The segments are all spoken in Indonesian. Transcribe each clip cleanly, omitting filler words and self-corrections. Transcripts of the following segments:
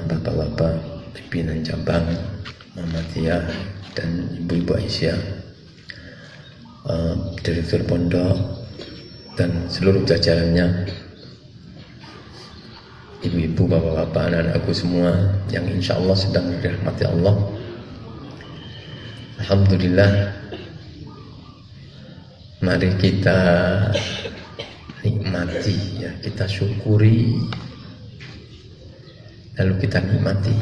bapak-bapak pimpinan cabang Muhammadiyah dan ibu-ibu Aisyah, direktur pondok dan seluruh jajarannya, ibu-ibu, bapak-bapak, anak-anakku semua yang insya Allah sedang dirahmati Allah. Alhamdulillah, mari kita nikmati, ya, kita syukuri, lalu kita nikmati.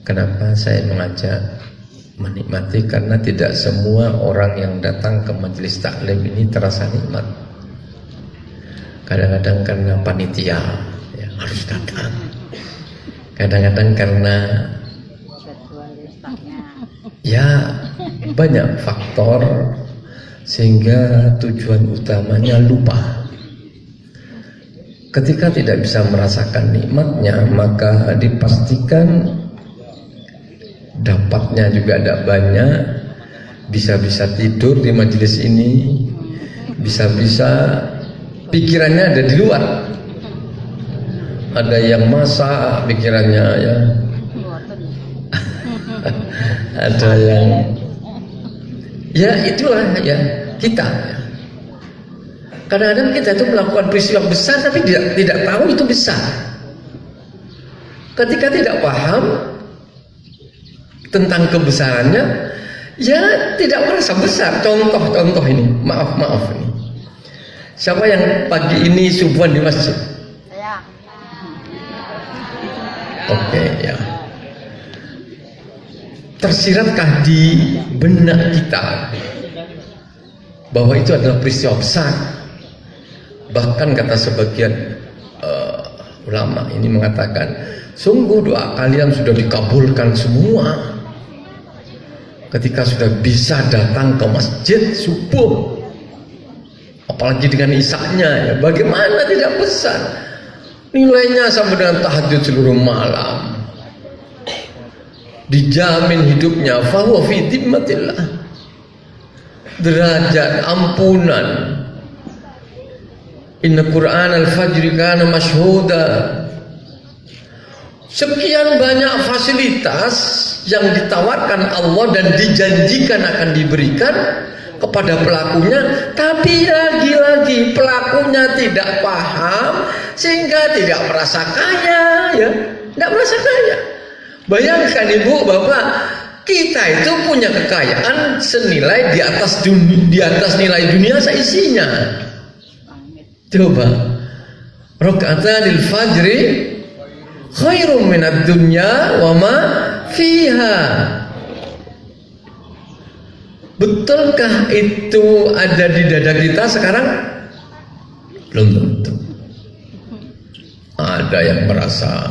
Kenapa saya mengajak menikmati? Karena tidak semua orang yang datang ke majelis taklim ini terasa nikmat. Kadang-kadang karena panitia, ya, harus datang. Kadang-kadang karena ya banyak faktor sehingga tujuan utamanya lupa. Ketika tidak bisa merasakan nikmatnya, maka dipastikan dapatnya juga tidak banyak. Bisa-bisa tidur di majelis ini, bisa-bisa pikirannya ada di luar. Ada yang masak pikirannya, ya. Ada yang, ya itulah ya kita. Kadang-kadang kita itu melakukan peristiwa besar tapi tidak tahu itu besar. Ketika tidak paham tentang kebesarannya, ya tidak merasa besar. Contoh ini, maaf ini. Siapa yang pagi ini subuhan di masjid? Saya. Oke, ya. Tersiratkah di benak kita bahwa itu adalah peristiwa besar? Bahkan kata sebagian ulama ini mengatakan, sungguh doa kalian sudah dikabulkan semua ketika sudah bisa datang ke masjid subuh, apalagi dengan isaknya, ya. Bagaimana tidak besar nilainya sampai dengan tahajud seluruh malam, dijamin hidupnya, fahuwa fi dhimmatillah, derajat ampunan. Inna Qur'an al-fajri kana mashhuda. Sekian banyak fasilitas yang ditawarkan Allah dan dijanjikan akan diberikan kepada pelakunya, tapi lagi-lagi pelakunya tidak paham sehingga tidak merasa kaya, ya, tidak merasa kaya. Bayangkan ibu, bapak, kita itu punya kekayaan senilai di atas nilai dunia seisinya. Coba, rakaatanil fajri khairum minad dunya wa ma fiha. Betulkah itu ada di dada kita sekarang? Belum tentu. Ada yang merasa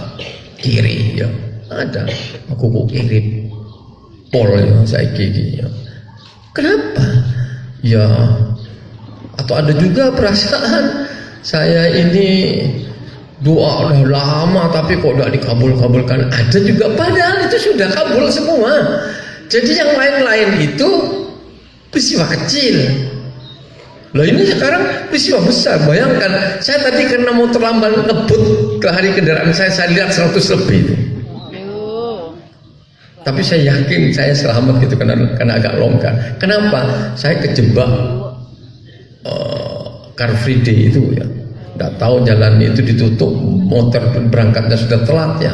kiri, ya. Ada, aku kok kirim pol, ya, saya gigi, ya. Kenapa? Ya, atau ada juga perasaan saya ini doa udah lama tapi kok tidak dikabul-kabulkan. Ada juga, padahal itu sudah kabul semua. Jadi yang lain-lain itu peristiwa kecil. Loh, ini sekarang peristiwa besar. Bayangkan, saya tadi karena mau terlambat ngebut ke hari kendaraan saya lihat 100 lebih itu. Tapi saya yakin saya selamat gitu karena agak longgar. Kenapa? Saya kejebak Car Free Day itu, ya. Tidak tahu jalan itu ditutup, motor berangkatnya sudah telat, ya.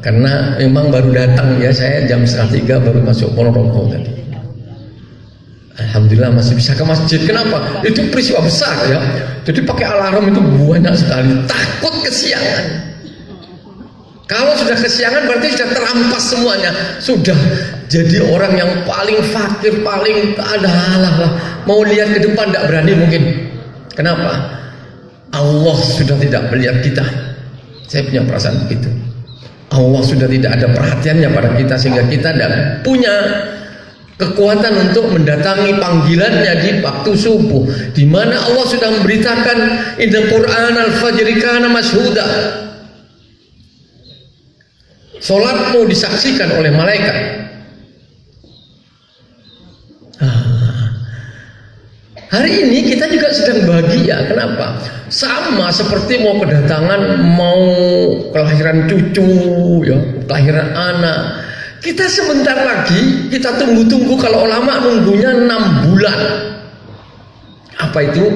Karena memang baru datang, ya, saya jam 2:30 baru masuk Ponorogo tadi. Alhamdulillah masih bisa ke masjid. Kenapa? Itu peristiwa besar, ya. Jadi pakai alarm itu banyak sekali. Takut kesiangan. Kalau sudah kesiangan berarti sudah terampas semuanya. Sudah jadi orang yang paling fakir, paling ada halah lah. Mau lihat ke depan tidak berani mungkin. Kenapa? Allah sudah tidak melihat kita. Saya punya perasaan begitu. Allah sudah tidak ada perhatiannya pada kita sehingga kita tidak punya kekuatan untuk mendatangi panggilannya di waktu subuh, di mana Allah sudah memberitakan inna Qur'an al-fajri kana mashhuda. Salatmu disaksikan oleh malaikat. Hari ini kita juga sedang bahagia. Kenapa? Sama seperti mau kedatangan, mau kelahiran cucu, ya, kelahiran anak. Kita sebentar lagi, kita tunggu-tunggu. Kalau ulama nunggunya 6 bulan. Apa itu?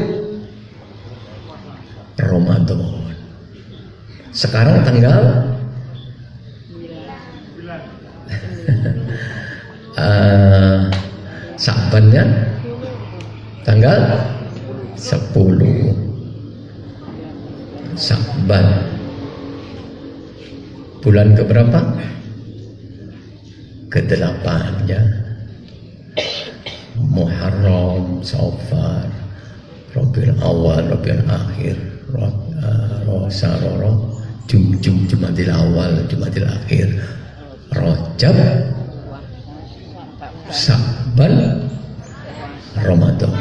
Ramadan. Sekarang tanggal Sa'bannya tanggal 10 Sa'ban. Bulan keberapa? Ke-8 ya. Muharram, Safar, Rabiul Awal, Rabiul Akhir, Roro, Jumadil Awal, Jumadil Akhir, Rajab, Sa'ban, Ramadan.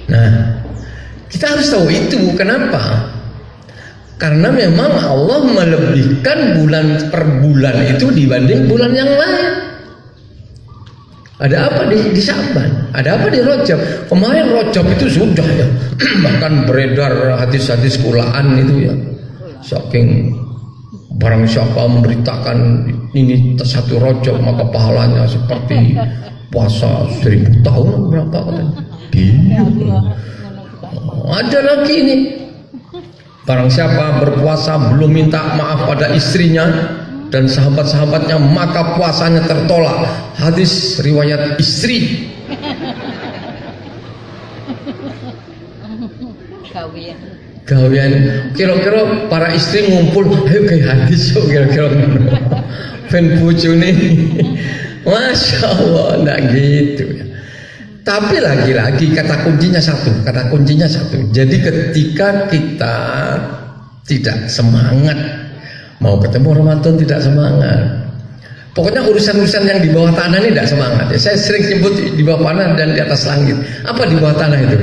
Nah, kita harus tahu itu. Kenapa? Karena memang Allah melebihkan bulan per bulan itu dibanding bulan yang lain. Ada apa di Sa'ban? Ada apa di Rajab? Kemarin Rajab itu sudah ya, bahkan beredar hadis-hadis kulaan itu ya. Saking barang siapa memberitakan ini satu Rajab maka pahalanya seperti puasa 1000 tahun berapa katanya. Ada lagi ini. Barang siapa berpuasa belum minta maaf pada istrinya dan sahabat-sahabatnya maka puasanya tertolak. Hadis riwayat istri. Gawian. Kira-kira para istri ngumpul, ayo kayak hadis so kira-kira. Fen bojone. Masya Allah, enggak gitu ya. Tapi lagi-lagi kata kuncinya satu. Jadi ketika kita tidak semangat mau ketemu Ramadan, tidak semangat. Pokoknya urusan-urusan yang di bawah tanah ini tidak semangat. Ya, saya sering sebut di bawah tanah dan di atas langit. Apa di bawah tanah itu?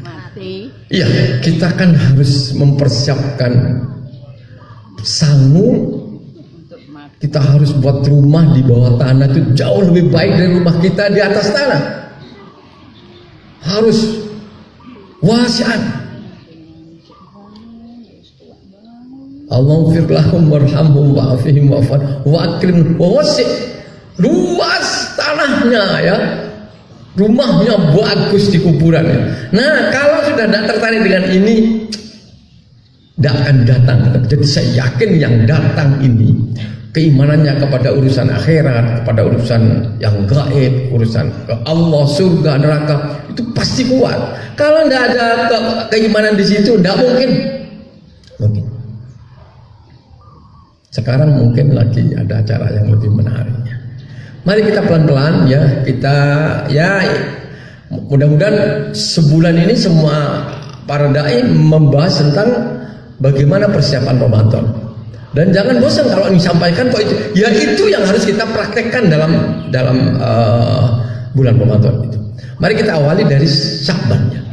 Mati. Iya, kita kan harus mempersiapkan sangu. Kita harus buat rumah di bawah tanah itu jauh lebih baik dari rumah kita di atas tanah. Harus wasi'an. Allahumma lahum warhamhum wa'afihim wa'akrim wa wasi'. Luas tanahnya ya. Rumahnya bagus di kuburan. Nah, kalau sudah tidak tertarik dengan ini, tidak akan datang. Jadi saya yakin yang datang ini keimanannya kepada urusan akhirat, kepada urusan yang gaib, urusan ke Allah, surga, neraka, itu pasti kuat. Kalau tidak ada keimanan di situ, tidak mungkin. Sekarang mungkin lagi ada acara yang lebih menariknya. Mari kita pelan-pelan ya, kita ya mudah-mudahan sebulan ini semua para dai membahas tentang bagaimana persiapan Ramadan. Dan jangan bosan kalau disampaikan kok itu. Ya itu yang harus kita praktekkan dalam bulan Ramadan itu. Mari kita awali dari Sa'bannya.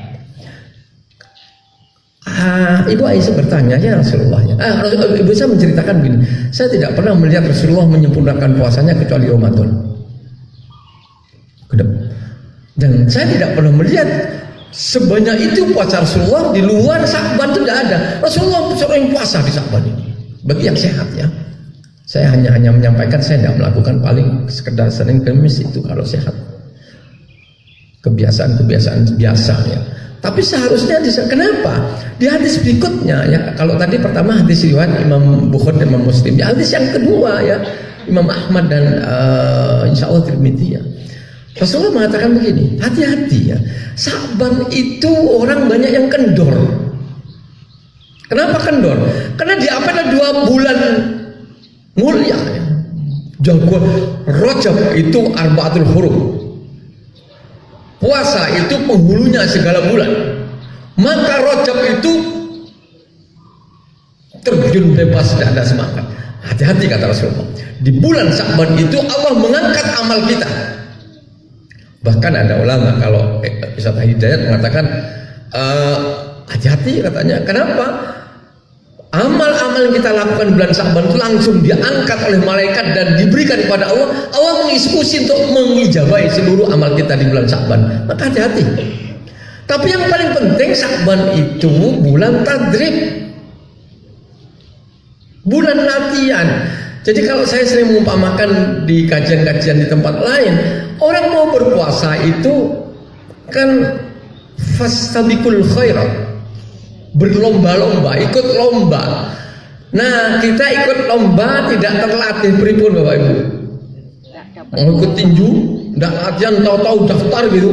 Ibu Aisyah bertanya, ya Rasulullah. Ibu Aisyah menceritakan begini, saya tidak pernah melihat Rasulullah menyempurnakan puasanya kecuali Ramadan. Dan saya tidak pernah melihat sebanyak itu puasa Rasulullah di luar Sa'ban itu tidak ada. Rasulullah sering puasa di Sa'ban ini. Bagi yang sehat ya, saya hanya menyampaikan, saya tidak melakukan, paling sekedar Senin Kamis itu kalau sehat, kebiasaan biasa ya. Tapi seharusnya kenapa di hadis berikutnya ya, kalau tadi pertama hadis riwayat Imam Bukhari dan Imam Muslim, ya hadis yang kedua ya Imam Ahmad dan insya Allah Tirmidzi ya, Rasulullah mengatakan begini, hati-hati ya, Sa'ban itu orang banyak yang kendor. Kenapa kendor? Karena dia ada 2 bulan mulia ya. Jago Rajab itu arba'atul hurum. Puasa itu penghulunya segala bulan. Maka Rajab itu terjun bebas, tidak ada semangat. Hati-hati kata Rasulullah. Di bulan Sa'ban itu Allah mengangkat amal kita. Bahkan ada ulama kalau Ustaz Hidayat mengatakan hati-hati katanya. Kenapa? Amal-amal yang kita lakukan di bulan Sya'ban itu langsung diangkat oleh malaikat dan diberikan kepada Allah. Allah mengeksekusi untuk mengijabahi seluruh amal kita di bulan Sya'ban. Maka hati-hati. Tapi yang paling penting, Sya'ban itu bulan tadrib, bulan latihan. Jadi kalau saya sering mengumpamakan di kajian-kajian di tempat lain, orang mau berpuasa itu kan fastabiqul khairat, berlomba-lomba, ikut lomba. Nah, kita ikut lomba tidak terlatih pripun Bapak Ibu. Mau ikut tinju, tidak latihan, tahu-tahu daftar gitu.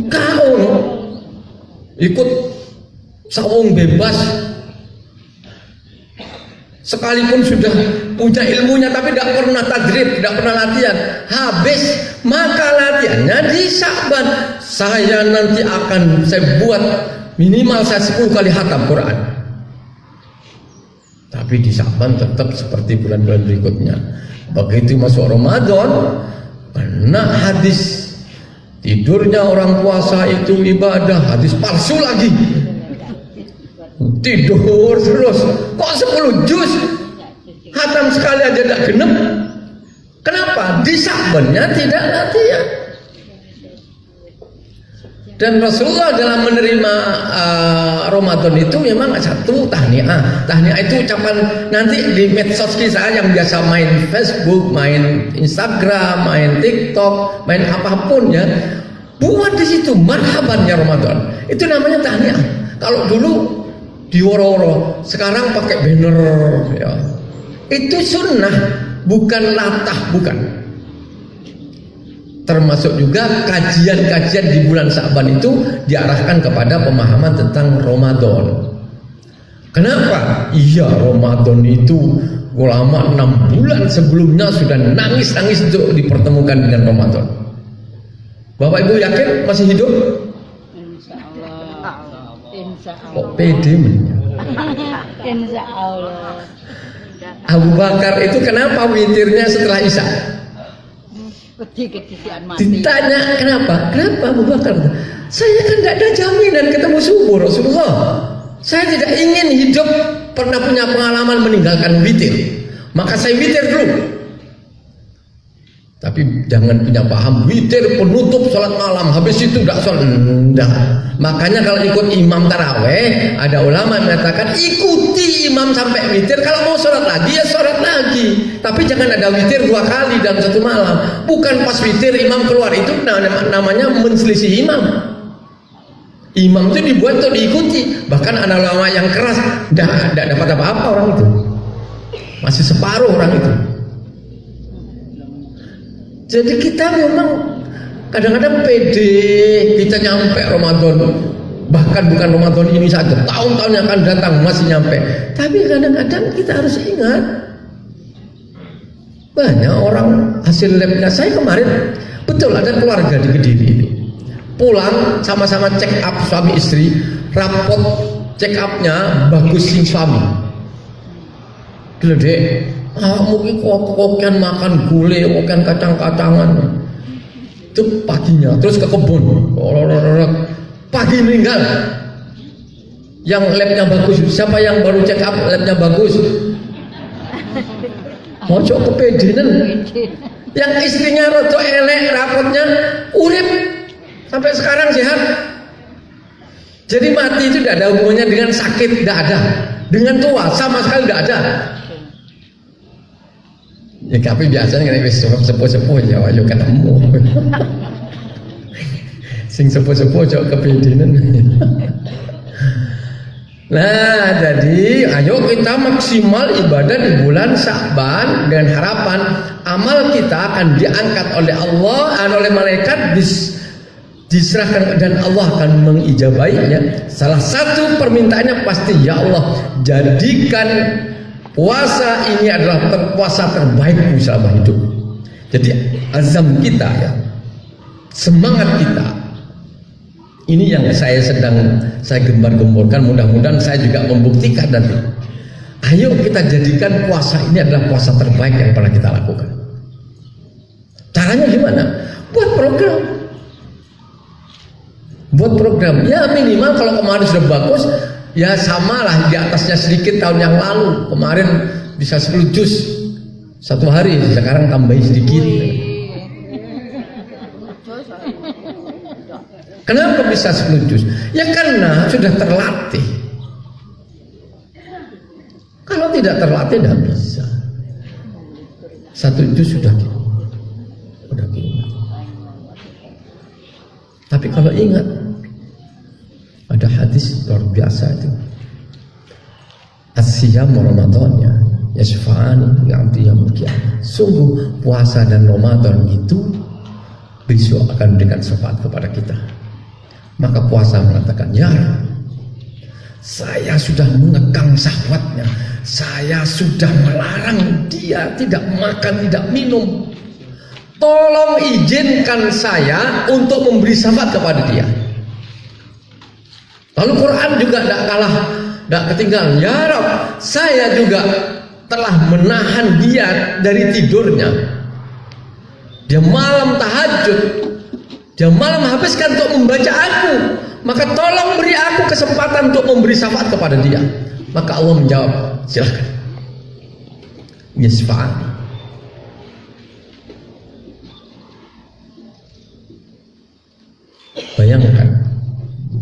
Kau no, ikut sawung bebas, sekalipun sudah punya ilmunya tapi tidak pernah tadrib, tidak pernah latihan, habis. Maka latihannya di Sya'ban. Saya nanti akan saya buat minimal saya 10 kali khatam Quran. Tapi di Sya'ban tetap seperti bulan-bulan berikutnya. Begitu masuk Ramadan, kena hadis tidurnya orang puasa itu ibadah, hadis palsu lagi. Tidur terus, kok 10 juz khatam sekali aja tidak genep. Kenapa? Di Sya'bannya tidak latihan. Dan Rasulullah dalam menerima Ramadan itu memang satu tahniah. Tahniah itu ucapan nanti di medsos kita yang biasa main Facebook, main Instagram, main TikTok, main apapun ya, buat di situ marhabannya Ramadan. Itu namanya tahniah. Kalau dulu di woro-woro, sekarang pakai banner ya. Itu sunnah, bukan latah, bukan. Termasuk juga kajian-kajian di bulan Sya'ban itu diarahkan kepada pemahaman tentang Ramadan. Kenapa? Iya, Ramadan itu ulama 6 bulan sebelumnya sudah nangis-nangis untuk dipertemukan dengan Ramadan. Bapak Ibu yakin masih hidup? Kok pede Insya Allah. Abu Bakar itu kenapa witirnya setelah Isya? Ditanya kenapa? Kenapa Abu Bakar? Saya kan tidak ada jaminan ketemu subuh Rasulullah. Saya tidak ingin hidup pernah punya pengalaman meninggalkan witir. Maka saya witir dulu. Tapi jangan punya paham witir penutup sholat malam, habis itu tidak sholat. Enggak. Makanya kalau ikut imam taraweh, ada ulama yang mengatakan ikuti imam sampai witir. Kalau mau sholat lagi ya sholat lagi. Tapi jangan ada witir 2 kali dalam satu malam. Bukan pas witir imam keluar, itu namanya menselisih imam. Imam itu dibuat untuk diikuti. Bahkan ada ulama yang keras, tidak dapat apa-apa orang itu. Masih separuh orang itu. Jadi kita memang kadang-kadang pede, kita nyampe Ramadan, bahkan bukan Ramadan ini saja, tahun-tahun yang akan datang masih nyampe. Tapi kadang-kadang kita harus ingat, banyak orang hasil labnya. Saya kemarin betul ada keluarga di Kediri ini, pulang sama-sama check up suami istri, rapot check upnya bagus sing suami. Gila dek, mungkin kokian makan gulai, kokian kacang-kacangan. Itu paginya, terus ke kebun, pagi meninggal. Yang labnya bagus, siapa yang baru check up labnya bagus? Mojok kepedenan. Yang istrinya roto elek, rapotnya urip sampai sekarang sehat. Jadi mati itu tidak ada hubungannya dengan sakit, tidak ada. Dengan tua sama sekali tidak ada. Ya tapi biasanya kan sepuh-sepuh ya ayo ketemu. Sing sepuh-sepuh jauh kepedenan. Nah, jadi ayo kita maksimal ibadah di bulan Sya'ban dengan harapan amal kita akan diangkat oleh Allah, oleh malaikat diserahkan dan Allah akan mengijabainya. Salah satu permintaannya pasti, ya Allah, jadikan puasa ini adalah puasa terbaikmu selama hidup. Jadi azam kita ya, semangat kita. Ini yang saya gembar-gemborkan, mudah-mudahan saya juga membuktikan nanti. Ayo kita jadikan puasa ini adalah puasa terbaik yang pernah kita lakukan. Caranya gimana? Buat program. Ya minimal kalau kemarin sudah bagus, Ya samalah, di atasnya sedikit tahun yang lalu. Kemarin bisa 10 juz satu hari, sekarang tambahin sedikit. Kenapa bisa 10 juz? Ya karena sudah terlatih. Kalau tidak terlatih tidak bisa. 1 juz sudah gitu. Tapi kalau ingat, ada hadis luar biasa itu. As-siyam Ramadannya yashfa'ani li'abdi yaumil qiyamah. Sungguh puasa dan Ramadan itu besok akan memberikan syafaat kepada kita. Maka puasa mengatakan, ya saya sudah mengekang syahwatnya, saya sudah melarang dia tidak makan, tidak minum. Tolong izinkan saya untuk memberi syafaat kepada dia. Lalu Quran juga tidak ketinggalan. Ya Rabb, saya juga telah menahan dia dari tidurnya. Dia malam tahajud, dia malam habiskan untuk membaca aku. Maka tolong beri aku kesempatan untuk memberi syafaat kepada dia. Maka Allah menjawab, silakan. Yasfa'ani. Bayangkan,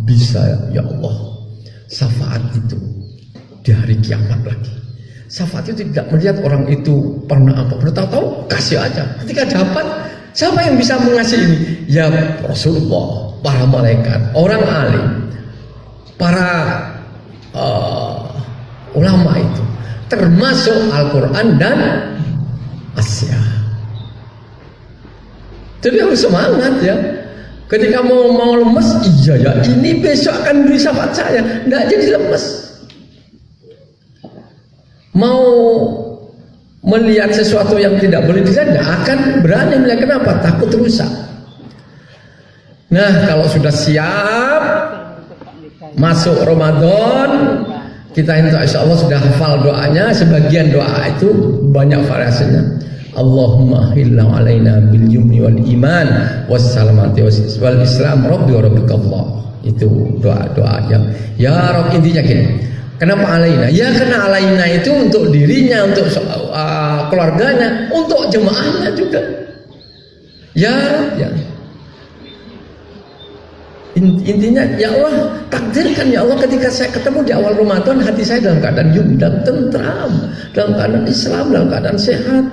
bisa ya Allah, syafaat itu di hari kiamat lagi. Syafaat itu tidak melihat orang itu pernah apa, tahu-tahu kasih aja. Ketika dapat, siapa yang bisa mengasih ini? Ya Rasulullah, para malaikat, orang alim, para ulama itu, termasuk Al-Quran dan Asya. Jadi harus semangat ya. Ketika mau lemes, iya ya, ini besok akan beri syafaat saya, nggak jadi lemes. Mau melihat sesuatu yang tidak boleh dilihat, nggak akan berani melihat. Kenapa? Takut rusak. Nah, kalau sudah siap masuk Ramadan, kita insya Allah sudah hafal doanya. Sebagian doa itu banyak variasinya. Allahumma hillau alaina bil yumni wal iman wassalamati wal islam rabbi wa rabbikallah. Itu doa-doa yang ya Rabb, intinya gini. Kenapa alaina? Ya karena alaina itu untuk dirinya, untuk keluarganya, untuk jemaahnya juga. Ya Rabb ya. Intinya ya Allah, takdirkan ya Allah ketika saya ketemu di awal Ramadan, hati saya dalam keadaan yumni dan tentram, dalam keadaan Islam, dalam keadaan sehat.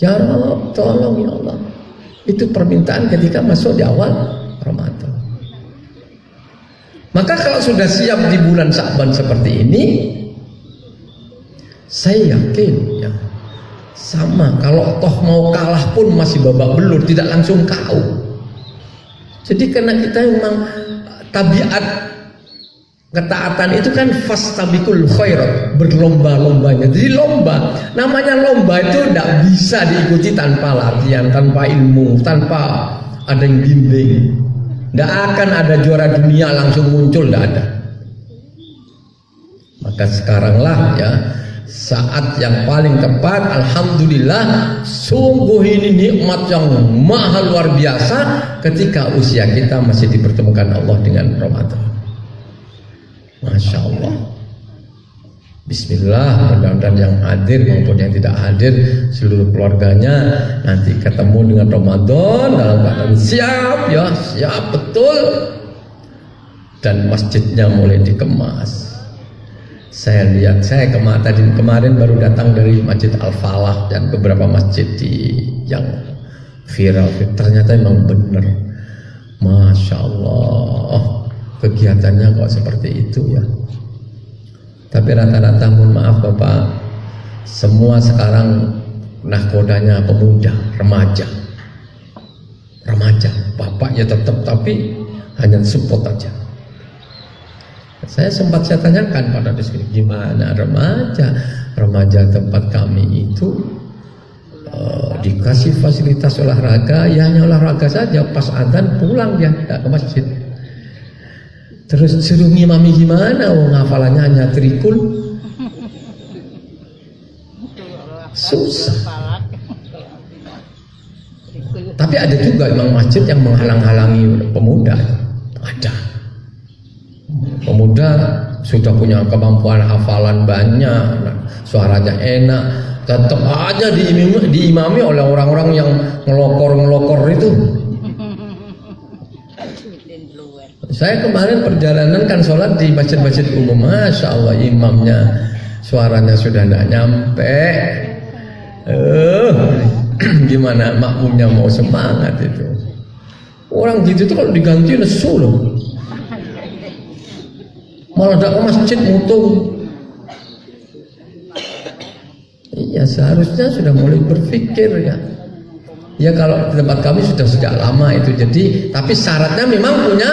Ya Rabb, tolong ya Allah. Itu permintaan ketika masuk di awal Ramadan. Maka kalau sudah siap di bulan Sya'ban seperti ini, saya yakin ya, sama kalau toh mau kalah pun masih babak belur, tidak langsung KO. Jadi karena kita memang tabiat ketaatan itu kan fastabiqul khairat, berlomba-lombanya. Jadi lomba, namanya lomba itu tidak bisa diikuti tanpa latihan, tanpa ilmu, tanpa ada yang bimbing. Tidak akan ada juara dunia langsung muncul, tidak ada. Maka sekaranglah ya saat yang paling tepat. Alhamdulillah, sungguh ini nikmat yang mahal luar biasa ketika usia kita masih dipertemukan Allah dengan Ramadan. Masya Allah. Bismillah, mudah-mudahan yang hadir maupun yang tidak hadir, seluruh keluarganya nanti ketemu dengan Ramadan dalam keadaan siap ya, siap betul. Dan masjidnya mulai dikemas. Saya lihat, saya kemarin baru datang dari Masjid Al-Falah dan beberapa masjid yang viral. Ternyata memang benar, Masya Allah, kegiatannya kok seperti itu ya. Tapi rata-rata, mohon maaf Bapak, semua sekarang nahkodanya pemuda, remaja. Bapaknya tetap, tapi hanya support aja. Saya tanyakan pada di sini, gimana remaja tempat kami itu dikasih fasilitas olahraga, ya hanya olahraga saja, pas adzan pulang dia tidak ke masjid. Terus suruh ngimami gimana? Hafalannya hanya trikul, susah. Tapi ada juga memang masjid yang menghalang-halangi pemuda, ada. pemuda sudah punya kemampuan hafalan banyak, suaranya enak, tetap aja diimami oleh orang-orang yang ngelokor itu. Saya kemarin perjalanan kan sholat di masjid-masjid umum, Masya Allah imamnya suaranya sudah tidak nyampe. Gimana makmumnya mau semangat itu? Orang gitu tuh kalau diganti nesu loh. Malah datang ke masjid mutung. Iya seharusnya sudah mulai berpikir ya. Ya kalau di tempat kami sudah sejak lama itu. Jadi tapi syaratnya memang punya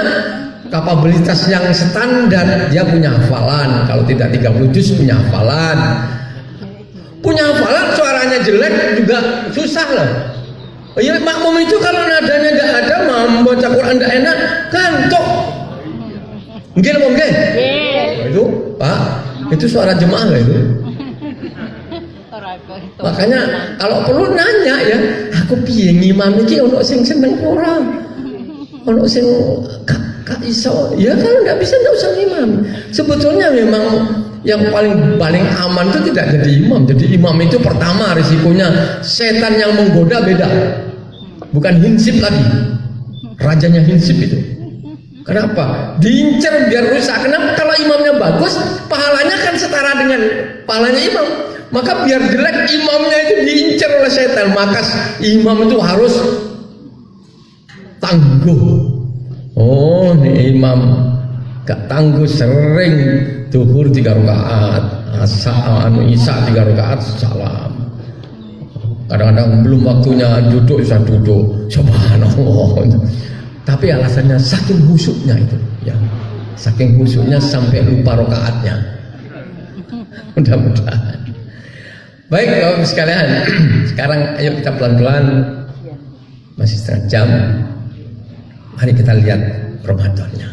kapabilitas yang standar. Dia punya hafalan. Kalau tidak 30 juz punya hafalan. Punya hafalan suaranya jelek juga susah loh. Ya makmum itu kalau nadanya nggak ada, membaca Quran nggak enak, kantok. Mungkin apa mungkin? Itu Pak, itu suara jemaah lah itu. Makanya kalau perlu nanya ya, aku piye ngimam iki ono sing seneng ora? Ono sing gak iso. Ya kalau nggak bisa nggak usah ngimam. Sebetulnya memang yang paling aman itu tidak jadi imam. Jadi imam itu pertama risikonya setan yang menggoda beda. Bukan hinsip lagi. Rajanya hinsip itu. Kenapa? Diincar biar rusak. Kenapa? Kalau imamnya bagus, pahalanya kan setara dengan pahalanya imam. Maka biar jelek imamnya itu diincar oleh setan. Maka imam itu harus tangguh. Oh, ini imam gak tangguh, sering duhur 3 rakaat, isya 3 rakaat, salam. Kadang-kadang belum waktunya duduk, bisa duduk. Subhanallah. Tapi alasannya saking khusyuknya itu, ya. Saking khusyuknya sampai lupa rakaatnya. Mudah-mudahan. Baik, Bapak sekalian. Sekarang ayo kita pelan-pelan. Masih setengah jam. Mari kita lihat Ramadannya.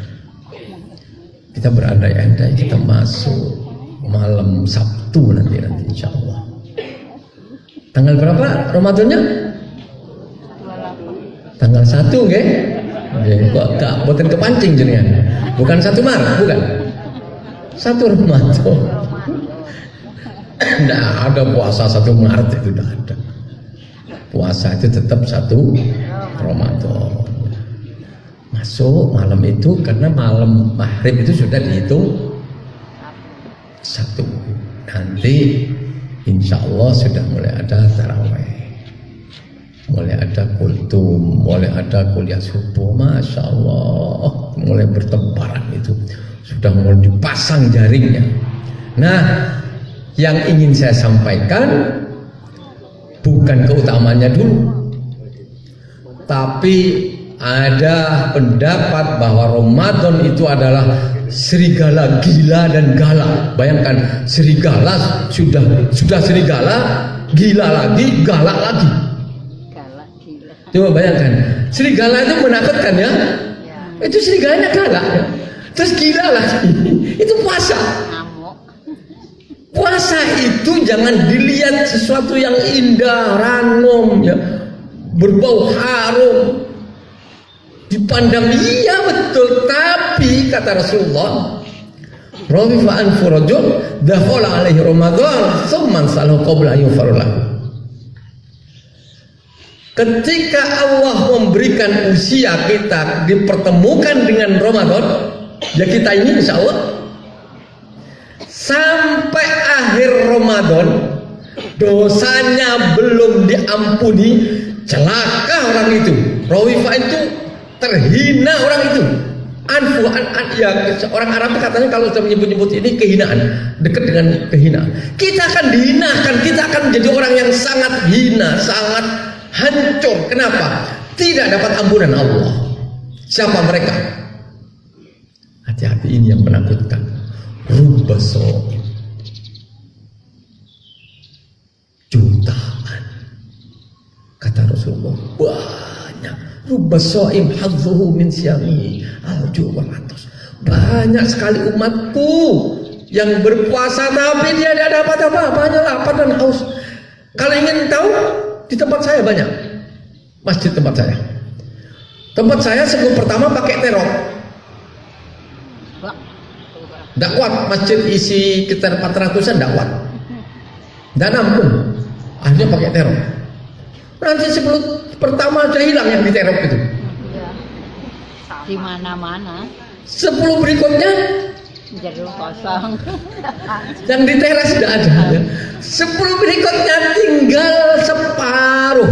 Kita berandai-andai kita masuk malam Sabtu nanti insya Allah. Tanggal berapa Ramadannya? Tanggal 1 nggih? Nggih, kok gak boten kepancing jenengan. Bukan 1 Maret, bukan. 1 Ramadan. Enggak ada puasa 1 Maret itu enggak ada. Puasa itu tetap 1 Ramadan. Masuk malam itu karena malam maghrib itu sudah dihitung 1. Nanti insya Allah sudah mulai ada taraweh, mulai ada kultum, mulai ada kuliah subuh, Masya Allah, mulai bertebaran itu, sudah mulai dipasang jaringnya. Nah, yang ingin saya sampaikan bukan keutamanya dulu, tapi ada pendapat bahwa Ramadan itu adalah serigala gila dan galak. Bayangkan serigala sudah serigala, gila lagi, galak lagi. Coba bayangkan, serigala itu menakutkan ya. Itu serigalanya galak ya. Terus gila lagi. Itu puasa. Puasa itu jangan dilihat sesuatu yang indah, ranum ya, berbau harum. Dipandang iya betul, tapi kata Rasulullah, rawifa an furajul dakhala alaihi Ramadan tsumman salahu qabla an yufarlah. Ketika Allah memberikan usia kita dipertemukan dengan Ramadan, ya kita ini insya Allah sampai akhir Ramadan dosanya belum diampuni, celaka orang itu. Rawifa itu terhina orang itu. Ya orang Arab katanya kalau sudah menyebut-nyebut ini kehinaan, dekat dengan kehinaan. Kita akan dihinakan, kita akan menjadi orang yang sangat hina, sangat hancur. Kenapa? Tidak dapat ampunan Allah. Siapa mereka? Hati-hati, ini yang menakutkan. Rubaso jutaan, kata Rasulullah, banyak. Rubasoim hadzuhu min siyami alju wal atas. Banyak sekali umatku yang berpuasa tapi dia tidak dapat apa-apa, hanya lapar dan haus. Kalau ingin tahu, di tempat saya banyak masjid. Tempat saya sebelum pertama pakai terop. Tidak kuat, masjid isi sekitar 400-an tidak kuat. Dan nampung, akhirnya pakai teror. Nanti 10 pertama aja hilang yang diteror itu. Di mana-mana. 10 berikutnya Jeruk kosong. yang di teras tidak ada. 10 berikutnya tinggal separuh.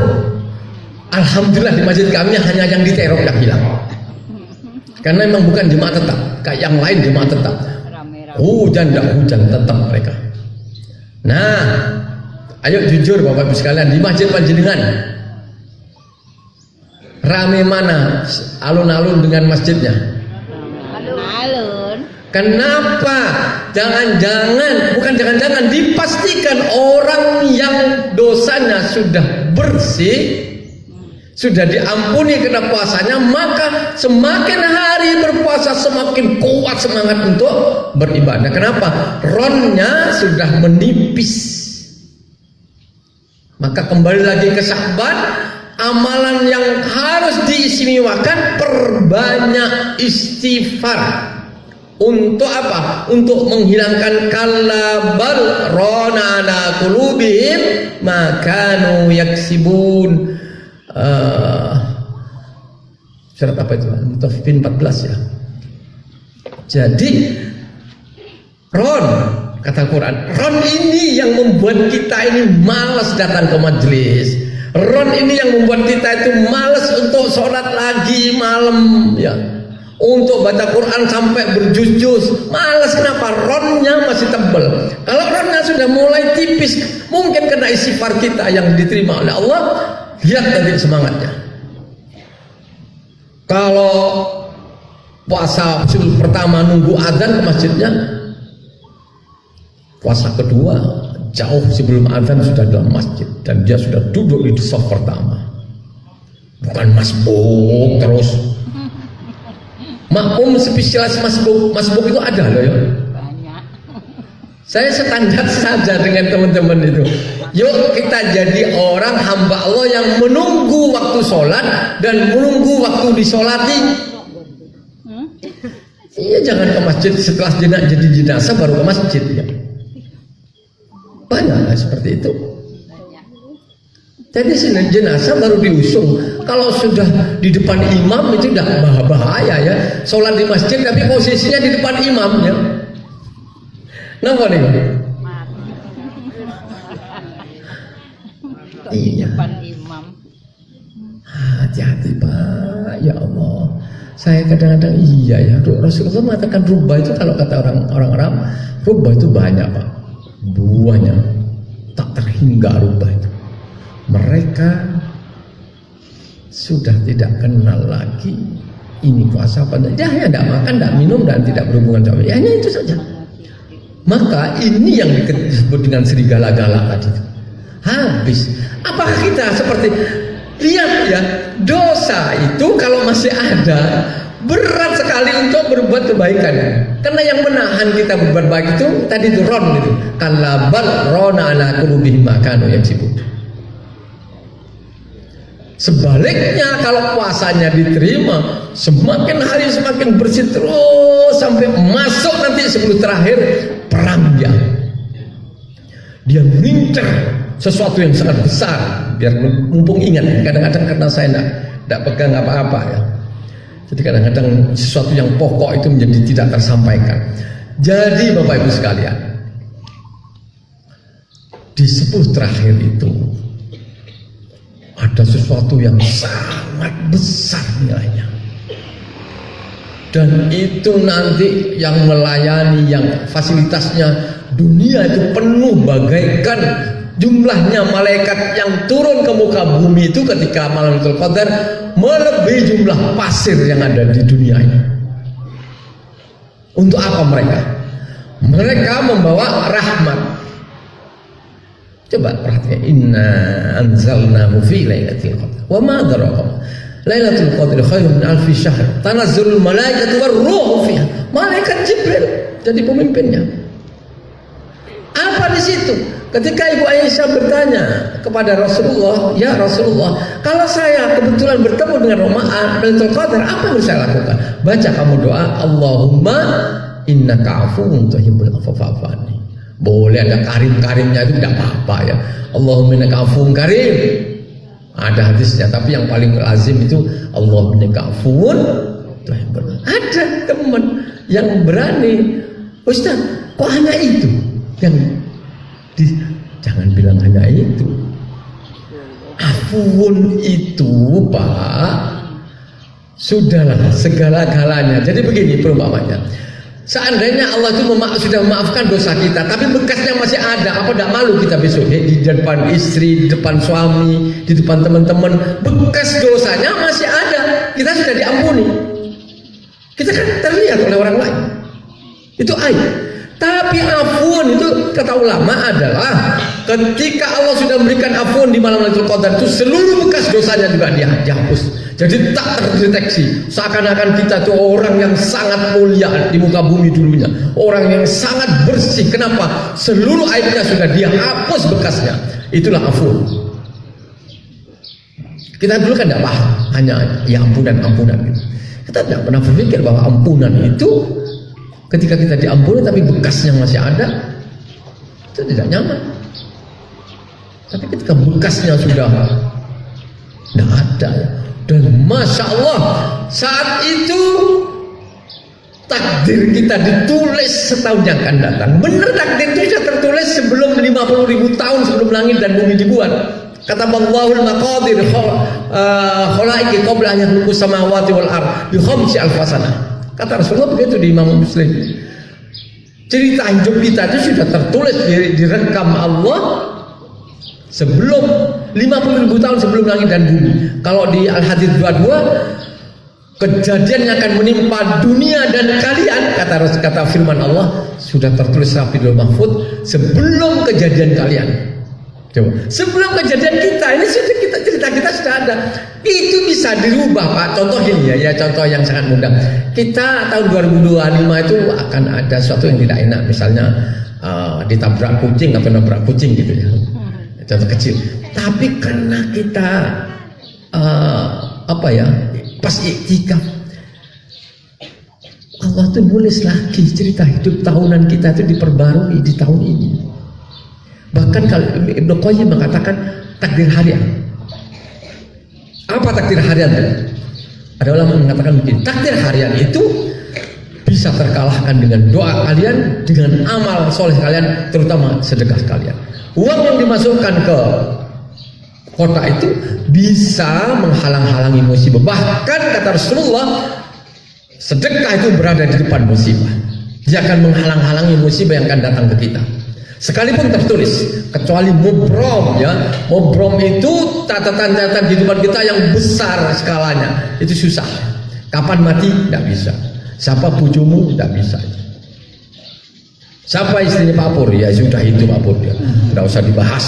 Alhamdulillah di masjid kami hanya yang diteror yang hilang. Karena memang bukan jemaah tetap, kayak yang lain jemaah tetap. Hujan tidak hujan tetap mereka. Nah, ayo jujur Bapak Ibu sekalian, di masjid panjenengan rame mana alun-alun dengan masjidnya? Alun. Kenapa? Bukan jangan-jangan dipastikan orang yang dosanya sudah bersih, sudah diampuni karena puasanya, maka semakin hari berpuasa semakin kuat semangat untuk beribadah. Kenapa? Ronnya sudah menipis. Maka kembali lagi ke Sya'ban, amalan yang harus diistimewakan, perbanyak istighfar. Untuk apa? Untuk menghilangkan kalabal rona ala qulubihim makanu yaksibun. Surat apa itu? Mutaffifin 14 ya. Jadi Ron, kata Quran, Ron ini yang membuat kita ini malas datang ke majelis. Ron ini yang membuat kita itu malas untuk sholat lagi malam ya. Untuk baca Quran sampai berjus-jus malas. Kenapa? Ronnya masih tebal. Kalau ronnya sudah mulai tipis, mungkin kena istighfar kita yang diterima oleh Allah. Lihat nanti semangatnya. Kalau puasa pertama nunggu adzan ke masjidnya, puasa kedua jauh sebelum adzan sudah dalam masjid dan dia sudah duduk di saf pertama. Bukan masbuk terus. Makmum spesialis masbuk itu ada loh ya. Banyak. Saya standar saja dengan teman-teman itu. Yuk kita jadi orang hamba Allah yang menunggu waktu sholat dan menunggu waktu disolati. Iya, jangan ke masjid setelah jadi jenazah baru ke masjid ya. Banyak seperti itu. Jadi jenazah baru diusung. Kalau sudah di depan imam itu udah bahaya ya. Sholat di masjid tapi posisinya di depan imamnya. Kenapa nih? Iya. Hati-hati Pak, ya Allah. Saya kadang-kadang iya ya. Rasulullah mengatakan rubah itu kalau kata orang Arab, rubah itu banyak Pak. Buahnya tak terhingga rubah itu. Mereka sudah tidak kenal lagi ini puasa apa. Dia hanya tidak makan, tidak minum dan tidak berhubungan sama. Ya, hanya itu saja. Maka ini yang disebut dengan serigala-gala tadi. Habis. Apakah kita seperti lihat ya, dosa itu kalau masih ada berat sekali untuk berbuat kebaikan. Karena yang menahan kita berbuat baik itu tadi itu ron itu. Kalabal rona ala qulubihim makanu yaksibun. Sebaliknya kalau puasanya diterima, semakin hari semakin bersih terus sampai masuk nanti sebelum terakhir perang dia. Dia mengincar sesuatu yang sangat besar, biar mumpung ingat. Kadang-kadang karena saya tidak pegang apa-apa ya, jadi kadang-kadang sesuatu yang pokok itu menjadi tidak tersampaikan. Jadi Bapak Ibu sekalian, di 10 terakhir itu ada sesuatu yang sangat besar nilainya, dan itu nanti yang melayani, yang fasilitasnya dunia itu penuh bagaikan jumlahnya malaikat yang turun ke muka bumi itu ketika malam Lailatul Qadar melebihi jumlah pasir yang ada di dunia ini. Untuk apa mereka? Mereka membawa rahmat. Coba perhatikan, inna anzalnahu fi lailatul qadar. Wa ma adraka. Lailatul qadri khairun min alfi syahr. Tanazzalul malaikatu war-ruhu fiha. Malaikat Jibril jadi pemimpinnya. Apa di situ? Ketika Ibu Aisyah bertanya kepada Rasulullah, ya Rasulullah, kalau saya kebetulan bertemu dengan Lailatul Qadar, apa yang harus saya lakukan? Baca kamu doa, Allahumma innaka afuwun tuhibbul afwa fa'fu anni. Boleh ada karim-karimnya itu tidak apa-apa ya. Allahumma innaka afuwun karim. Ada hadisnya, tapi yang paling lazim itu Allahumma innaka afuwun tuhibbul. Ada teman yang berani, Ustaz, kok hanya itu? Jangan bilang hanya itu. Afuwun itu, Pak, sudahlah segala-galanya. Jadi begini perumpamannya. Seandainya Allah itu sudah memaafkan dosa kita, tapi bekasnya masih ada, apa tidak malu kita besok di depan istri, di depan suami, di depan teman-teman, bekas dosanya masih ada, kita sudah diampuni, kita kan terlihat oleh orang lain, itu aib. Tapi afun itu kata ulama adalah ketika Allah sudah memberikan afun di malam Lailatul Qadar itu seluruh bekas dosanya juga dihapus. Jadi tak terdeteksi. Seakan-akan kita itu orang yang sangat mulia di muka bumi dulunya, orang yang sangat bersih. Kenapa? Seluruh aibnya sudah dia hapus bekasnya. Itulah afun. Kita dulu kan tidak paham, hanya ya ampunan gitu. Kita tidak pernah berpikir bahwa ampunan itu ketika kita diampuni tapi bekasnya masih ada, itu tidak nyaman. Tapi ketika bekasnya sudah tidak ada, dan Masya Allah saat itu takdir kita ditulis setahun yang akan datang. Benar, takdir itu sudah tertulis sebelum 50.000 tahun sebelum langit dan bumi dibuat. Kata Allahul maqadir khalaiki qabla an yakhluqu samawati wal ard bi khamsi alf sanah. Kata Rasulullah begitu di Imam Muslim. Cerita hidup kita itu sudah tertulis, direkam Allah sebelum 50.000 tahun sebelum langit dan bumi. Kalau di Al-Hadid 22, kejadian yang akan menimpa dunia dan kalian, kata firman Allah, sudah tertulis rapi di mahfud sebelum kejadian kalian. Coba, sebelum kejadian kita, ini sudah cerita kita sudah ada. Itu bisa dirubah, Pak. Contoh ini ya contoh yang sangat mudah. Kita tahun 2025 itu akan ada sesuatu yang tidak enak, misalnya ditabrak kucing atau nabrak kucing gitu ya. Contoh kecil. Tapi karena kita pas iktikaf, Allah tuh nulis lagi cerita hidup tahunan kita itu diperbarui di tahun ini. Bahkan kalau Ibnu Qayyim mengatakan takdir harian. Apa takdir harian itu? Ada ulama mengatakan begini, takdir harian itu bisa terkalahkan dengan doa kalian, dengan amal soleh kalian, terutama sedekah kalian. Uang yang dimasukkan ke kota itu bisa menghalang-halangi musibah. Bahkan kata Rasulullah, sedekah itu berada di depan musibah. Dia akan menghalang-halangi musibah yang akan datang ke kita. Sekalipun tertulis, kecuali mubrom ya. Mubrom itu catatan-catatan kehidupan kita yang besar skalanya. Itu susah. Kapan mati? Tidak bisa. Siapa bujumu? Tidak bisa. Siapa istrinya Pak Pur? Ya sudah itu Pak Pur ya. Tidak usah dibahas.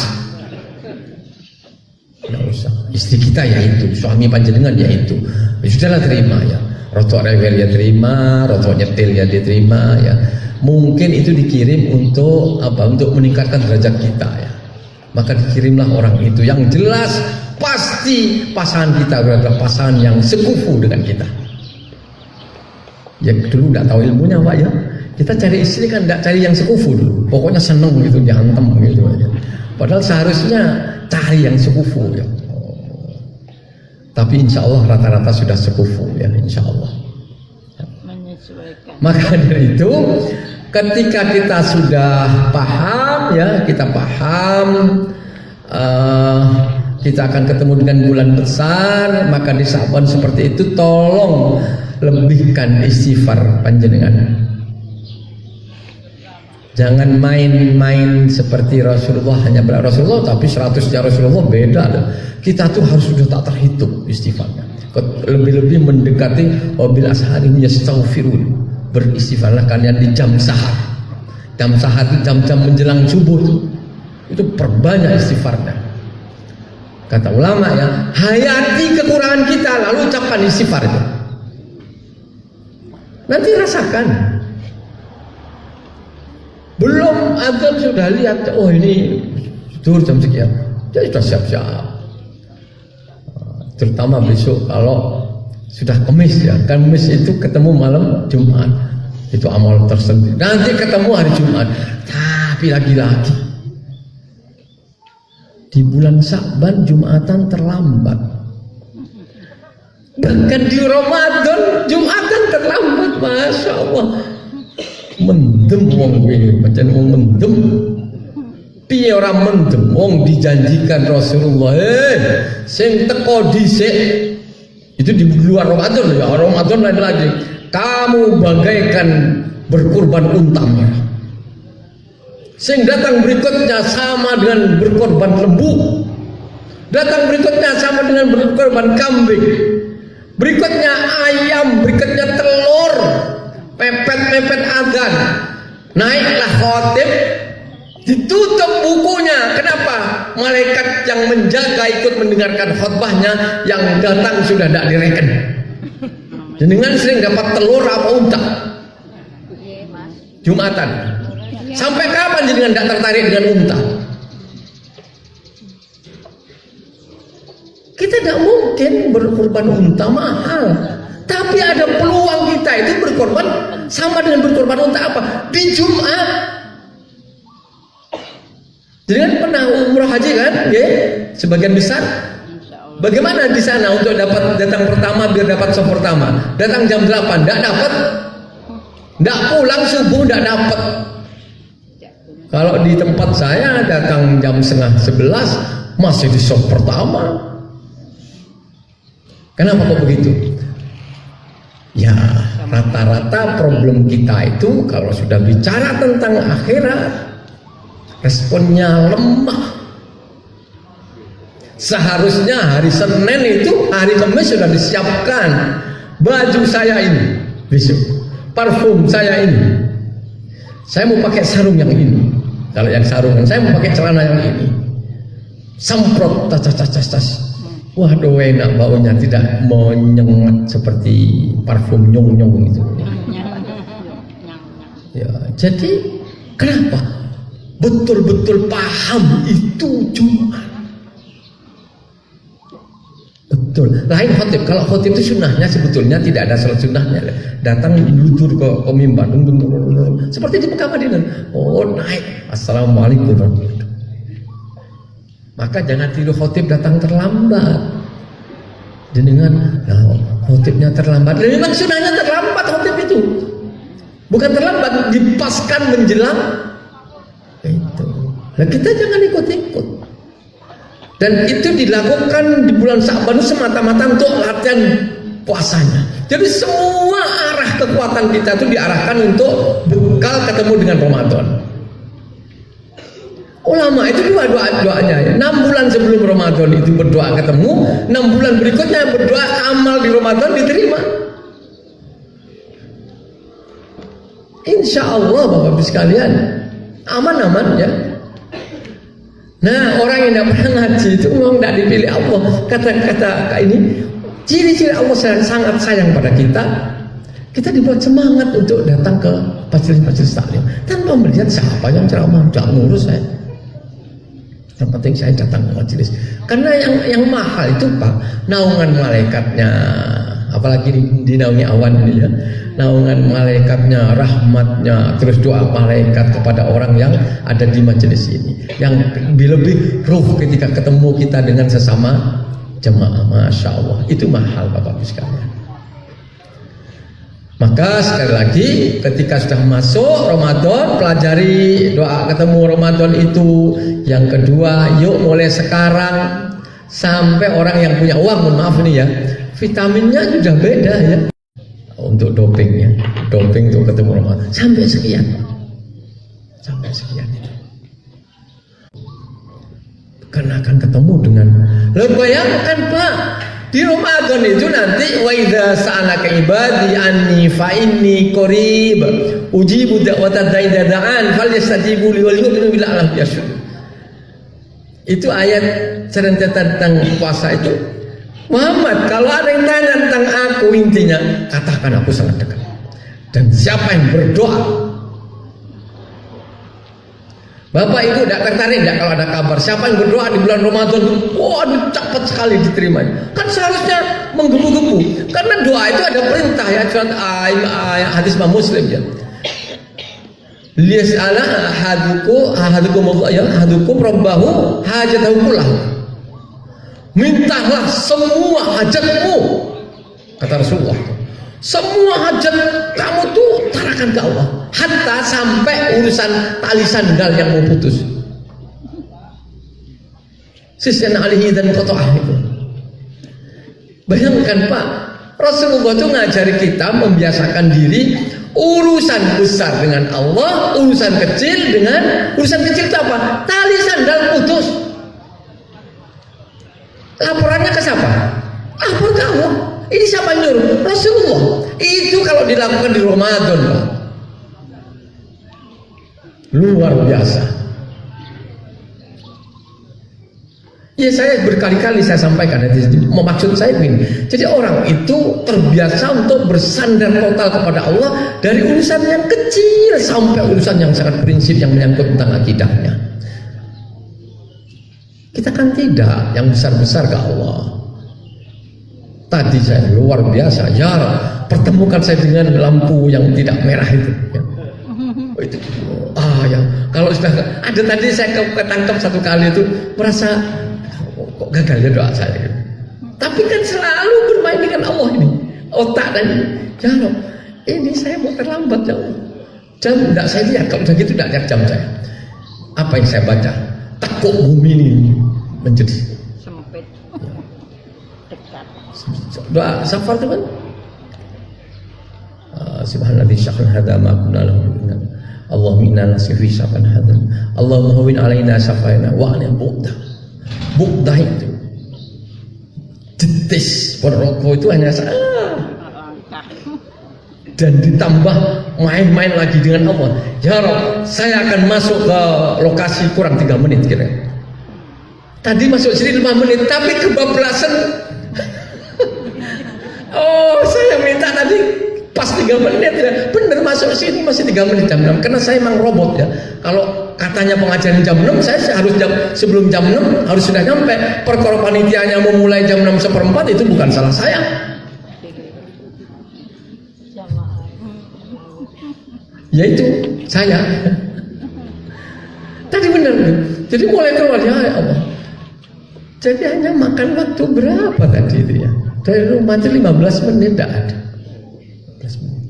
Tidak usah. Istri kita ya itu, suami panjenengan ya itu. Ya sudahlah terima ya. Rotok rewel ya terima, rotok nyetil ya diterima ya. Mungkin itu dikirim untuk apa? Untuk meningkatkan derajat kita ya. Maka dikirimlah orang itu. Yang jelas pasti pasangan kita adalah pasangan yang sekufu dengan kita. Ya dulu tidak tahu ilmunya Pak ya. Kita cari istri kan tidak cari yang sekufu dulu. Pokoknya seneng gitu, diantem gitu aja. Padahal seharusnya cari yang sekufu ya. Tapi insya Allah rata-rata sudah sekufu ya, insya Allah. Maka dari itu, ketika kita sudah paham ya, kita paham kita akan ketemu dengan bulan besar, maka di Sa'ban seperti itu tolong lebihkan istighfar panjenengan. Jangan main-main seperti Rasulullah, hanya Rasulullah tapi 100-nya Rasulullah beda. Kita tuh harus sudah tak terhitung istighfarnya. Lebih-lebih mendekati wabil asharim yastaghfirun. Beristighfarlah kalian di jam sahar. Jam sahar itu jam-jam menjelang subuh itu perbanyak istighfarnya. Kata ulama ya, hayati kekurangan kita lalu ucapkan istighfar itu. Nanti rasakan. Belum azan sudah lihat, oh ini zuhur jam sekian, jadi sudah siap-siap. Terutama besok kalau sudah Kamis ya, Kamis itu ketemu malam Jumat. Itu amal tersendiri. Nanti ketemu hari Jumat. Tapi lagi-lagi di bulan Sya'ban Jumatan terlambat. Bahkan di Ramadan Jumatan terlambat. Masya Allah. Mendem wong kuwi, pancen wong mendem. Piye ora mendem wong dijanjikan Rasulullah, sing teko dhisik itu di luar Ramadan ya. Ramadan lain lagi. Kamu bagaikan berkorban unta merah. Sing datang berikutnya sama dengan berkorban lembu. Datang berikutnya sama dengan berkorban kambing. Berikutnya ayam, berikutnya telur. Pepet-pepet adzan. Naiklah khotib, ditutup bukunya. Kenapa? Malaikat yang menjaga ikut mendengarkan khutbahnya, yang datang sudah tidak direken. Jenengan sering dapat telur apa unta? Jumatan. Sampai kapan jenengan tidak tertarik dengan unta? Kita tidak mungkin berkorban unta, mahal. Tapi ada peluang kita itu berkorban sama dengan berkorban unta apa? Di Jumat. Jadi kan pernah umroh haji kan? Ya, sebagian besar. Bagaimana di sana untuk dapat datang pertama biar dapat sop pertama? Datang jam 8, tidak dapat. Tidak pulang subuh, tidak dapat. Kalau di tempat saya datang jam setengah 11 masih di sop pertama. Kenapa kok begitu? Ya, rata-rata problem kita itu kalau sudah bicara tentang akhirat, responnya lemah. Seharusnya hari Senin itu, hari Kamis sudah disiapkan. Baju saya ini, besok. Parfum saya ini. Saya mau pakai sarung yang ini. Kalau yang sarungan, saya mau pakai celana yang ini. Semprot, tas. Waduh, enak baunya, tidak menyengat seperti parfum nyong-nyong itu. Ya, jadi kenapa? Betul-betul paham itu Jumat. Betul. Lain khotib. Kalau khotib itu sunnahnya sebetulnya tidak ada salat sunnahnya. Datang meluncur ke mimbar, seperti di Mekah Madinah. Oh, naik. Assalamualaikum warahmatullahi wabarakatuh. Maka jangan tiru khotib datang terlambat. Dengan khotibnya terlambat. Dan memang sunnahnya terlambat khotib itu. Bukan terlambat, dipaskan menjelang itu. Nah, kita jangan ikut-ikut. Dan itu dilakukan di bulan Sya'ban semata-mata untuk latihan puasanya. Jadi semua arah kekuatan kita itu diarahkan untuk bekal ketemu dengan Ramadan. Ulama itu doanya 6 bulan sebelum Ramadan itu berdoa ketemu, 6 bulan berikutnya berdoa amal di Ramadan diterima. Insya Allah Bapak-Ibu sekalian, aman-aman ya. Nah, orang yang tidak pernah ngaji itu memang tidak dipilih Allah. Kata-kata ini, ciri-ciri Allah sangat sayang pada kita. Kita dibuat semangat untuk datang ke majelis-majelis taklim tanpa melihat siapa yang ceramah, tidak ngurus saya. Yang penting saya datang ke majelis. Karena yang mahal itu Pak, naungan malaikatnya, apalagi di naungi awan ini ya, naungan malaikatnya, rahmatnya, terus doa malaikat kepada orang yang ada di majelis ini. Yang lebih ruh ketika ketemu kita dengan sesama jemaah, Masya Allah, itu mahal Bapak-Ibu sekalian. Maka sekali lagi ketika sudah masuk Ramadan, pelajari doa ketemu Ramadan itu. Yang kedua, yuk mulai sekarang sampai orang yang punya uang, mohon maaf nih ya, vitaminnya sudah beda ya. Untuk dopingnya, doping untuk ketemu Ramadan sampai sekian itu. Karena akan ketemu dengan, bayangkan Pak, di Ramadan itu nanti wa idza sa'alaka ibadi anni fa inni qarib ujibu da'watad da'i da'an falyastajibu li wal yu'minu billahi yashud. Itu ayat cerita tentang puasa itu. Muhammad, kalau ada yang tanya tentang aku, intinya katakan aku sangat dekat. Dan siapa yang berdoa Bapak ibu tidak tertarik tidak kalau ada kabar siapa yang berdoa di bulan Ramadan? Waduh, cepat sekali diterimanya. Kan seharusnya menggebu-gebu. Karena doa itu ada perintah ya, hadis Imam Muslim ya. Liyas'ala ahadukum rabbahu hajatahu kullahu. Mintalah semua hajatmu, kata Rasulullah. Semua hajat kamu tuh utarakan ke Allah, hatta sampai urusan tali sandal yang mau putus. Sisyan alihi dan qata'ah itu. Bayangkan Pak, Rasulullah itu ngajari kita membiasakan diri urusan besar dengan Allah, urusan kecil itu apa? Tali sandal putus. Laporannya ke siapa? Lapor ke Allah. Ini siapa yang nyuruh? Rasulullah. Itu kalau dilakukan di Ramadan, Pak, luar biasa. Ya saya berkali-kali saya sampaikan, maksud saya begini. Jadi orang itu terbiasa untuk bersandar total kepada Allah dari urusan yang kecil sampai urusan yang sangat prinsip yang menyangkut tentang akidahnya. Kita kan tidak, yang besar-besar ke Allah. Tadi saya luar biasa, ya pertemukan saya dengan lampu yang tidak merah itu. Ya. Oh, itu, ya kalau sudah ada tadi saya ketangkap satu kali itu merasa kok gagal ya doa saya. Gitu. Tapi kan selalu bermain dengan Allah ini, otak dan ya Allah, ini saya mau terlambat ya Allah. Jam tidak saya lihat, kalau udah gitu tidak lihat jam saya. Apa yang saya baca? Tekuk bumi ini menjadi sempit. Dekat. Doa safar itu kan subhanallah syakran hadha ma kunna lahu Allahumma inna nasifi syakran hadha Allahumma hawin alaina syafayna wa anil bu'dah itu jetis perokok itu hanya dan ditambah main-main lagi dengan Allah. Ya Rabb, saya akan masuk ke lokasi kurang 3 menit kira. Tadi masuk sini 5 menit tapi kebablasan. Oh, saya minta tadi pas 3 menit ya. Bener masuk sini masih 3 menit jam 6. Karena saya memang robot ya. Kalau katanya pengajian jam 6, saya harus sebelum jam 6 harus sudah nyampe. Perkara panitianya mau mulai jam 6:15 itu bukan salah saya. Ya itu saya. Tadi bener. Jadi mulai keluar ya Allah. Jadi hanya makan waktu berapa tadi itu ya? Dari rumah itu 15 menit tidak ada. 15 menit.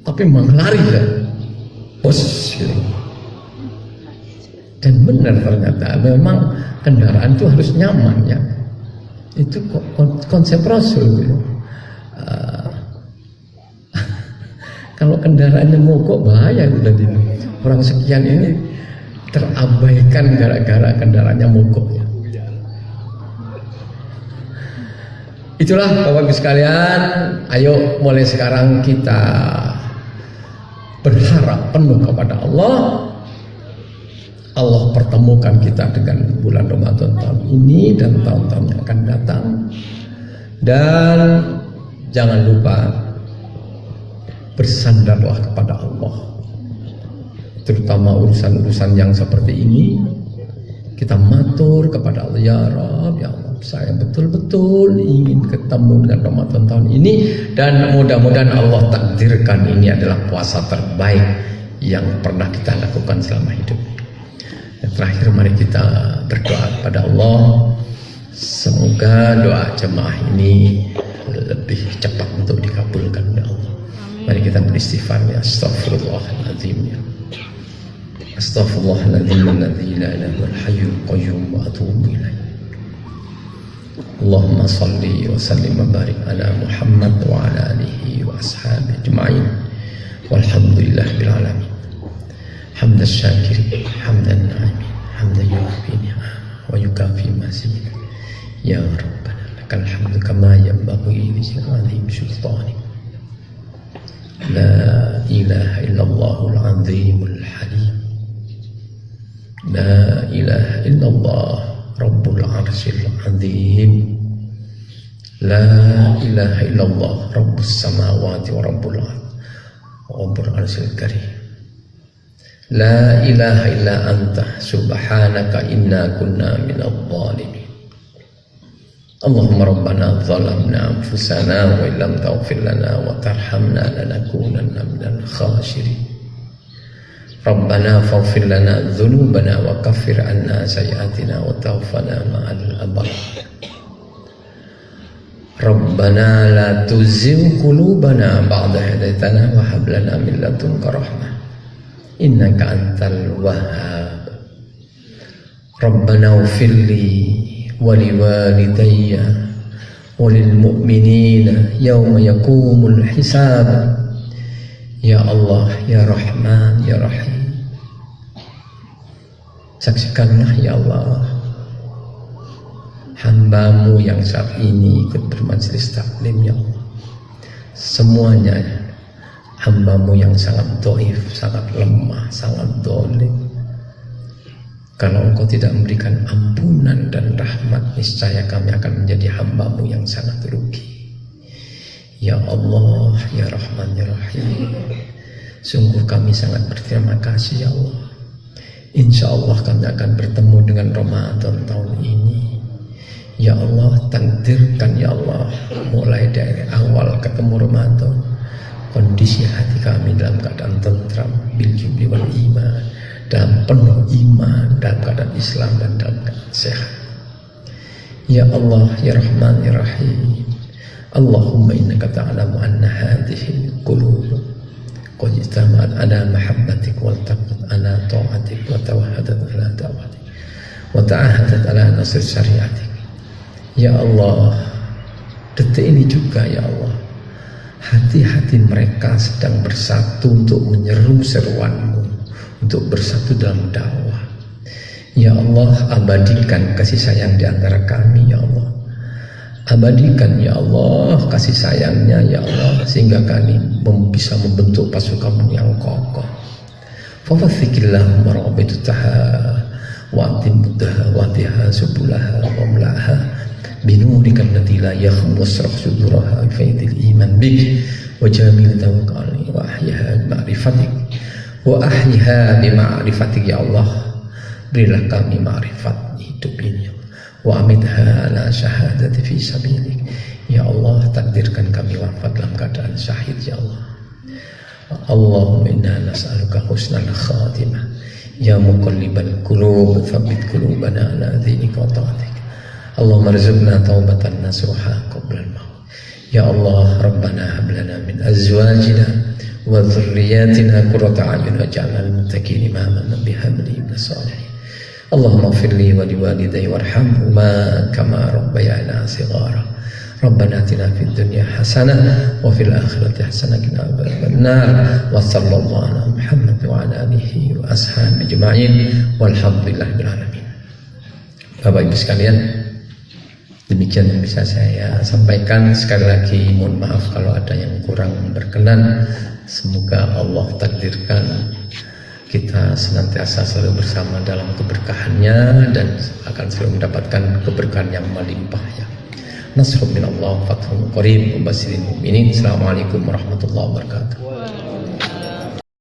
Tapi memang lari ya. Bos gitu. Dan benar ternyata memang kendaraan itu harus nyaman ya. Itu konsep Rasul gitu. Kalau kendaraannya mogok bahaya udah di orang sekian ini terabaikan gara-gara kendaraannya mogok ya. Itulah Bapak Ibu sekalian, ayo mulai sekarang kita berharap penuh kepada Allah. Allah pertemukan kita dengan bulan Ramadan tahun ini dan tahun-tahun yang akan datang. Dan jangan lupa bersandarlah kepada Allah. Terutama urusan-urusan yang seperti ini, kita matur kepada Allah, ya Rabb, ya Allah, saya betul-betul ingin ketemu dengan Ramadan tahun ini dan mudah-mudahan Allah takdirkan ini adalah puasa terbaik yang pernah kita lakukan selama hidup. Yang terakhir mari kita berdoa kepada Allah, semoga doa jemaah ini lebih cepat untuk dikabulkan oleh Allah. Mari kita beristighfar ya, astaghfirullahaladzim ya. Astaghfirullahaladzim alladzi la ilaha illal hayyul qayyum wa atubu ilaih. Allahumma salli wa sallim wa barik ala Muhammad wa ala alihi wa ashabihi ajma'in. Walhamdulillahil alamin. Hamdan syakirin, hamdan na'imin, hamdan yukafi ni'am wa yukafi mazid. Ya Rabbana lakal hamdu kama yanbaghi li jalali sultanik. La ilaha illallahul azimul halim. La ilaha illallah rabbul arsyil azim. La ilaha illallah rabbus samawati wa rabbul arsyil karim. La ilaha illa anta subhanaka inna kunna minadh dhalimin. Allahumma rabbana zalamna anfusana wa illam taghfir lana wa tarhamna lanakunanna minal khasirin. Rabbana faghfir lana dhunubana wa kaffir anna sayyi'atina wa tawaffana ma'al abrar. Rabbana la tuzigh qulubana ba'da hadaytana wa hab lana min ladunka rahmah innaka antal wahhab. Rabbana ighfirli wa liwalidayya wa lil mu'minina yawma yaqumul hisab. Ya Allah, ya Rahman, ya Rahim, saksikanlah ya Allah hamba-Mu yang saat ini ikut bermajelis taklim ya Allah. Semuanya hamba-Mu yang sangat dhaif, sangat lemah, sangat dolim. Kalau Engkau tidak memberikan ampunan dan rahmat, niscaya kami akan menjadi hamba-Mu yang sangat rugi. Ya Allah, ya Rahman, ya Rahim, sungguh kami sangat berterima kasih ya Allah. Insya Allah kami akan bertemu dengan Ramadan tahun ini. Ya Allah, takdirkan ya Allah, mulai dari awal ketemu Ramadan, kondisi hati kami dalam keadaan tentram, bil jubli wal iman, dalam penuh iman, dalam keadaan Islam dan dalam keadaan sehat. Ya Allah, ya Rahman, ya Rahim, Allahumma innaka ta'lamu anna hadhihi qulub qad ijtama'at ala mahabbatik wal taqat ala ta'atik wa tawahhadat ala ta'atik wa ta'ahadat ala nasr syariatik. Ya Allah, detik ini juga ya Allah, hati-hati mereka sedang bersatu untuk menyeru seruan-Mu, untuk bersatu dalam dakwah. Ya Allah, abadikan kasih sayang di antara kami ya Allah. Abadikan ya Allah kasih sayangnya ya Allah, sehingga kami bisa membentuk pasukan-Mu yang kokoh. Fawathikillah marabitutaha wa atimuddaha wa atiha subulaha wa mulaha binurikan allati la yakhmus suduraha faidil iman bik wa jamil tawakkali wa ahyaha ma'rifatik wa ahyaha bima'rifatik ya Allah. Berilah kami ma'rifat hidup ini wa amitha ala syahadati fi sabilik ya Allah. Takdirkan kami wafat dalam keadaan syahid ya Allah. Allahumma inna nas'aluka husnal khatimah ya muqallibal qulub tsabbit qulubana ala dinika wa ta'atik. Allahumma rizqna taubatan nasuha qabla al-maut ya Allah. Rabbana hab lana min azwajina wa dhurriyyatina qurrata a'yun waj'alna lil muttaqina imama bihamdi ibn salihin. Allahumma firli wa liwalidayya warhamhuma kama rabbayana shighara. Rabbana atina fid dunya hasanah wa fil akhirati hasanah wa qina adzabannar. Wa sallallahu ala Muhammad wa ala alihi wa ashabihi ajma'in walhamdulillahirabbil alamin. Bapak Ibu sekalian, demikian yang bisa saya sampaikan. Sekali lagi mohon maaf kalau ada yang kurang berkenan. Semoga Allah takdirkan kita senantiasa selalu bersama dalam keberkahannya dan akan selalu mendapatkan keberkahan yang melimpah ya. Nasrun minallah fathun qarib wa basyiril mu'minin. Assalamualaikum warahmatullahi wabarakatuh.